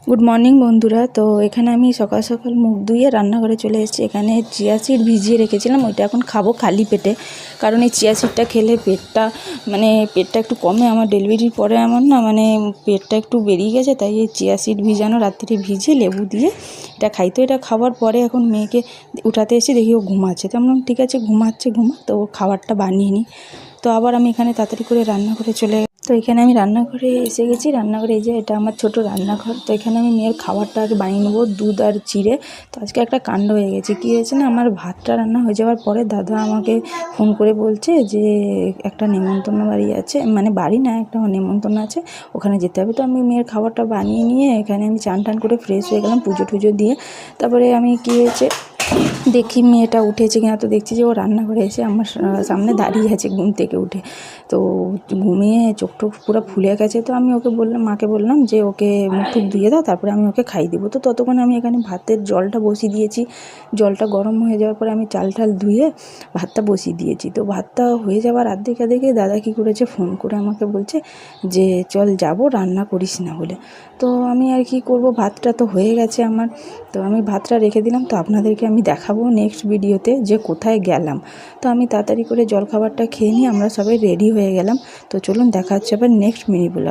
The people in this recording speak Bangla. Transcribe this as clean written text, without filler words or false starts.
গুড মর্নিং বন্ধুরা। তো এখানে আমি সকাল সকাল মুখ ধুয়ে রান্নাঘরে চলে এসেছি। এখানে চিয়া সিড ভিজিয়ে রেখেছিলাম, ওইটা এখন খাবো খালি পেটে। কারণ এই চিয়া সিডটা খেলে পেটটা একটু কমে। আমার ডেলিভারির পরে আমার পেটটা একটু বেরিয়ে গেছে, তাই এই চিয়া সিড ভিজানো রাত্রিরে ভিজে লেবু দিয়ে এটা খাই। তো এটা খাওয়ার পরে এখন মেয়েকে উঠাতে এসে দেখি ও ঘুমাচ্ছে। তো আমরা ঠিক আছে, ঘুমা, তো ও খাবারটা বানিয়ে নিই। তো আবার আমি এখানে তাড়াতাড়ি করে রান্নাঘরে তো এখানে আমি রান্নাঘরে এসে গেছি। রান্নাঘরে এই যে এটা আমার ছোট রান্নাঘর। তো এখানে আমি মেয়ের খাবারটা আগে বানিয়ে নেবো, দুধ আর চিড়ে। তো আজকে একটা কাণ্ড হয়ে গেছে। কী হয়েছে না, আমার ভাতটা রান্না হয়ে যাওয়ার পরে দাদা আমাকে ফোন করে বলছে যে একটা নেমন্তন্ন বাড়ি আছে, বাড়ি না, একটা নেমন্তন্ন আছে, ওখানে যেতে হবে। তো আমি মেয়ের খাবারটা বানিয়ে নিয়ে এখানে আমি চান টান করে ফ্রেশ হয়ে গেলাম, পুজো টুজো দিয়ে। তারপরে আমি কী হয়েছে দেখি মেয়েটা উঠেছে কিনা। তো দেখছি যে ও রান্নাঘরে এসে আমার সামনে দাঁড়িয়ে আছে ঘুম থেকে উঠে। তো ঘুমিয়ে চোখ টোক পুরো ফুলে গেছে। তো আমি মাকে বললাম যে ওকে মুখ টুক ধুয়ে দাও, তারপরে আমি ওকে খাইয়ে দেবো। তো ততক্ষণ আমি এখানে ভাতের জলটা বসিয়ে দিয়েছি। জলটা গরম হয়ে যাওয়ার পরে আমি চাল ধুয়ে ভাতটা বসিয়ে দিয়েছি। তো ভাতটা হয়ে যাওয়ার আর্ধেকে দেখে দাদা কী করেছে, ফোন করে আমাকে বলছে যে চল যাবো, রান্না করিস না বলে। তো আমি আর কি করব, ভাতটা তো হয়ে গেছে আমার। তো আমি ভাতটা রেখে দিলাম। তো আপনাদেরকে আমি দেখাবো নেক্সট ভিডিওতে যে কোথায় গেলাম। তো আমি তাড়াতাড়ি করে জলখাবারটা খেয়ে নিয়ে আমরা সবাই রেডি হয়ে গেলাম। তো চলুন দেখা হচ্ছে আবার নেক্সট মিনি ব্লগে।